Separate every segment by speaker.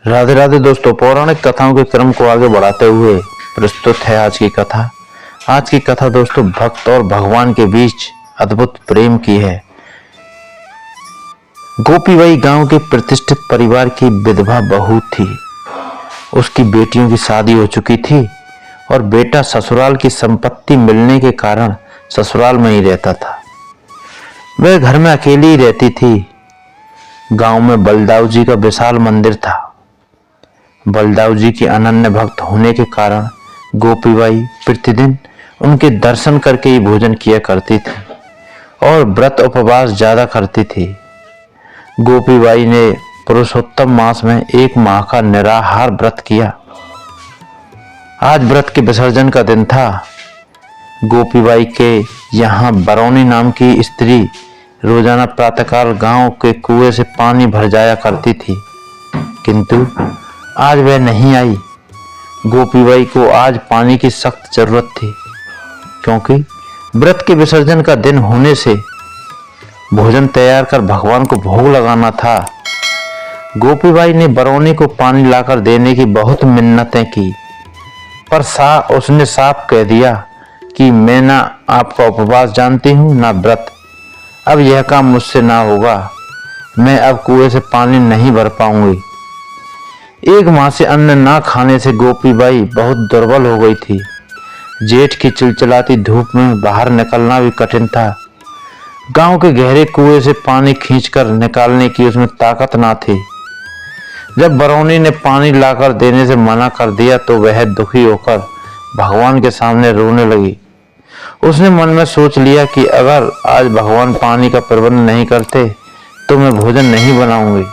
Speaker 1: राधे राधे दोस्तों, पौराणिक कथाओं के क्रम को आगे बढ़ाते हुए प्रस्तुत है आज की कथा। आज की कथा दोस्तों भक्त और भगवान के बीच अद्भुत प्रेम की है। गोपीबाई गांव के प्रतिष्ठित परिवार की विधवा बहू थी। उसकी बेटियों की शादी हो चुकी थी और बेटा ससुराल की संपत्ति मिलने के कारण ससुराल में ही रहता था। वह घर में अकेली ही रहती थी। गांव में बलदाऊ जी का विशाल मंदिर था। बलदाऊ जी की अनन्य भक्त होने के कारण गोपीबाई प्रतिदिन उनके दर्शन करके ही भोजन किया करती थी और व्रत उपवास ज्यादा करती थी। गोपीबाई ने पुरुषोत्तम मास में 1 माह का निराहार व्रत किया। आज व्रत के विसर्जन का दिन था। गोपीबाई के यहाँ बरौनी नाम की स्त्री रोजाना प्रातःकाल गांव के कुएं से पानी भर जाया करती थी, किंतु आज वह नहीं आई। गोपीबाई को आज पानी की सख्त जरूरत थी, क्योंकि व्रत के विसर्जन का दिन होने से भोजन तैयार कर भगवान को भोग लगाना था। गोपीबाई ने बरौनी को पानी लाकर देने की बहुत मिन्नतें की, पर उसने साफ कह दिया कि मैं ना आपका उपवास जानती हूँ ना व्रत। अब यह काम मुझसे ना होगा। मैं अब कुएं से पानी नहीं भर पाऊंगी। 1 माह से अन्न ना खाने से गोपीबाई बहुत दुर्बल हो गई थी। जेठ की चिलचिलाती धूप में बाहर निकलना भी कठिन था। गांव के गहरे कुएं से पानी खींचकर निकालने की उसमें ताकत ना थी। जब बरौनी ने पानी लाकर देने से मना कर दिया तो वह दुखी होकर भगवान के सामने रोने लगी। उसने मन में सोच लिया कि अगर आज भगवान पानी का प्रबंध नहीं करते तो मैं भोजन नहीं बनाऊंगी।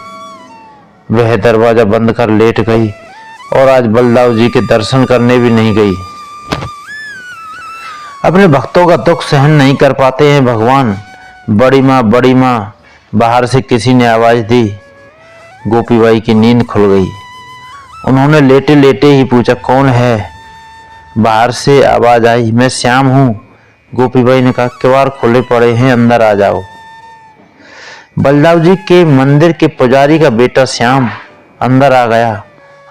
Speaker 1: वह दरवाजा बंद कर लेट गई और आज बलदाऊ जी के दर्शन करने भी नहीं गई। अपने भक्तों का दुख सहन नहीं कर पाते हैं भगवान। बड़ी माँ बाहर से किसी ने आवाज दी। गोपीबाई की नींद खुल गई। उन्होंने लेटे लेटे ही पूछा, कौन है? बाहर से आवाज आई, मैं श्याम हूँ। गोपीबाई ने कहा, किवाड़ खुले पड़े हैं, अंदर आ जाओ। बलदाऊ जी के मंदिर के पुजारी का बेटा श्याम अंदर आ गया।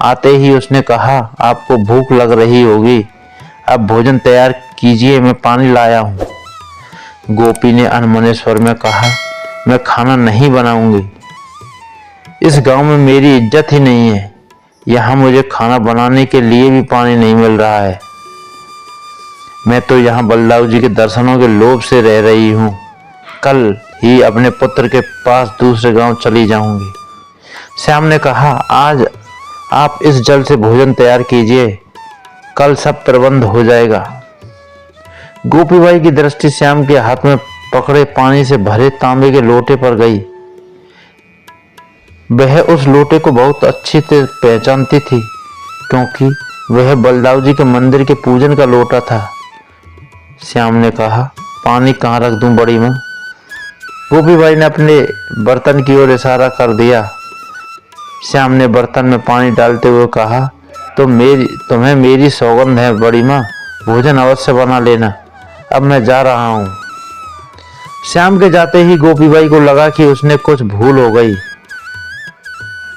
Speaker 1: आते ही उसने कहा, आपको भूख लग रही होगी, अब भोजन तैयार कीजिए, मैं पानी लाया हूँ। गोपी ने अनमने स्वर में कहा, मैं खाना नहीं बनाऊंगी। इस गांव में मेरी इज्जत ही नहीं है। यहाँ मुझे खाना बनाने के लिए भी पानी नहीं मिल रहा है। मैं तो यहाँ बलदाऊ जी के दर्शनों के लोभ से रह रही हूँ। कल ही अपने पुत्र के पास दूसरे गांव चली जाऊंगी। श्याम ने कहा, आज आप इस जल से भोजन तैयार कीजिए, कल सब प्रबंध हो जाएगा। गोपीबाई की दृष्टि श्याम के हाथ में पकड़े पानी से भरे तांबे के लोटे पर गई। वह उस लोटे को बहुत अच्छी तरह पहचानती थी, क्योंकि वह बलदाऊ जी के मंदिर के पूजन का लोटा था। श्याम ने कहा, पानी कहाँ रख दूं बड़ी माँ? गोपीबाई ने अपने बर्तन की ओर इशारा कर दिया। श्याम ने बर्तन में पानी डालते हुए कहा, तुम्हें मेरी सौगंध है बड़ी माँ, भोजन अवश्य बना लेना, अब मैं जा रहा हूँ। श्याम के जाते ही गोपीबाई को लगा कि उसने कुछ भूल हो गई।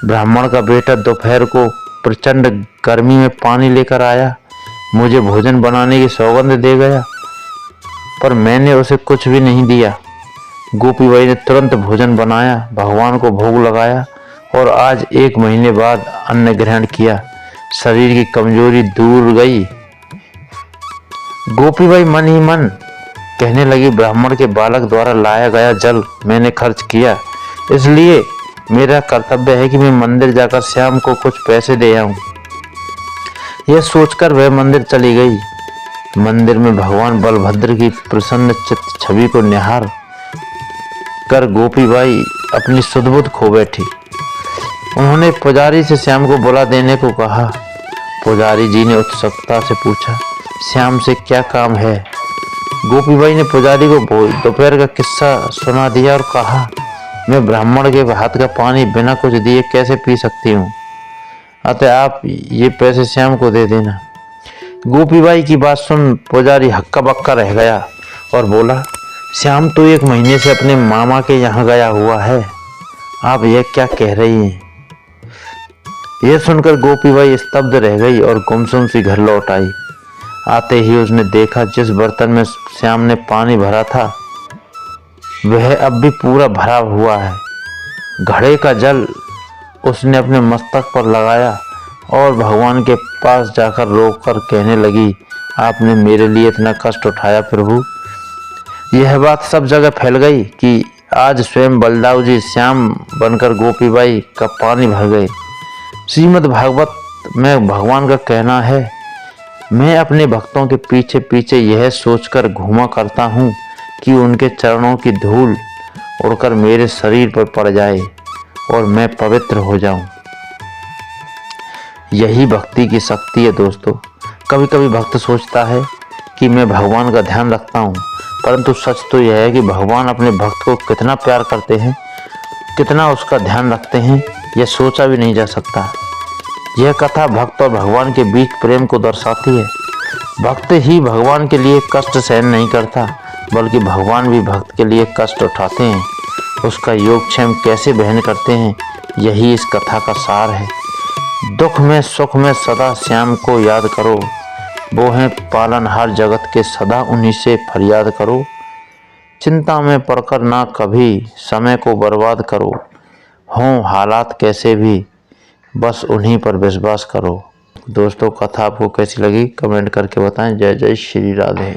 Speaker 1: ब्राह्मण का बेटा दोपहर को प्रचंड गर्मी में पानी लेकर आया, मुझे भोजन बनाने की सौगंध दे गया, पर मैंने उसे कुछ भी नहीं दिया। गोपीबाई ने तुरंत भोजन बनाया, भगवान को भोग लगाया और आज 1 महीने बाद अन्न ग्रहण किया। शरीर की कमजोरी दूर गई। गोपीबाई मन ही मन कहने लगी, ब्राह्मण के बालक द्वारा लाया गया जल मैंने खर्च किया, इसलिए मेरा कर्तव्य है कि मैं मंदिर जाकर श्याम को कुछ पैसे दे आऊं। यह सोचकर वह मंदिर चली गई। मंदिर में भगवान बलभद्र की प्रसन्न चित्त छवि को निहार कर गोपीबाई अपनी सुध-बुध खो बैठी। उन्होंने पुजारी से श्याम को बुला देने को कहा। पुजारी जी ने उत्सुकता से पूछा, श्याम से क्या काम है? गोपीबाई ने पुजारी को दोपहर का किस्सा सुना दिया और कहा, मैं ब्राह्मण के हाथ का पानी बिना कुछ दिए कैसे पी सकती हूँ, अतः आप ये पैसे श्याम को दे देना। गोपीबाई की बात सुन पुजारी हक्का बक्का रह गया और बोला, श्याम तो 1 महीने से अपने मामा के यहाँ गया हुआ है, आप यह क्या कह रही हैं? यह सुनकर गोपीबाई स्तब्ध रह गई और गुमसुम सी घर लौट आई। आते ही उसने देखा जिस बर्तन में श्याम ने पानी भरा था वह अब भी पूरा भरा हुआ है। घड़े का जल उसने अपने मस्तक पर लगाया और भगवान के पास जाकर रोकर कहने लगी, आपने मेरे लिए इतना कष्ट उठाया प्रभु। यह बात सब जगह फैल गई कि आज स्वयं बलदाऊ जी श्याम बनकर गोपीबाई का पानी भर गए। श्रीमद् भागवत में भगवान का कहना है, मैं अपने भक्तों के पीछे पीछे यह सोचकर घूमा करता हूँ कि उनके चरणों की धूल उड़कर मेरे शरीर पर पड़ जाए और मैं पवित्र हो जाऊं। यही भक्ति की शक्ति है दोस्तों। कभी कभी भक्त सोचता है कि मैं भगवान का ध्यान रखता हूँ, परंतु सच तो यह है कि भगवान अपने भक्त को कितना प्यार करते हैं, कितना उसका ध्यान रखते हैं, यह सोचा भी नहीं जा सकता। यह कथा भक्त और भगवान के बीच प्रेम को दर्शाती है। भक्त ही भगवान के लिए कष्ट सहन नहीं करता, बल्कि भगवान भी भक्त के लिए कष्ट उठाते हैं, उसका योगक्षेम कैसे वहन करते हैं, यही इस कथा का सार है। दुख में सुख में सदा श्याम को याद करो, वो हैं पालनहार जगत के, सदा उन्हीं से फरियाद करो। चिंता में पड़कर ना कभी समय को बर्बाद करो, हों हालात कैसे भी बस उन्हीं पर विश्वास करो। दोस्तों कथा आपको कैसी लगी कमेंट करके बताएं। जय जय श्री राधे।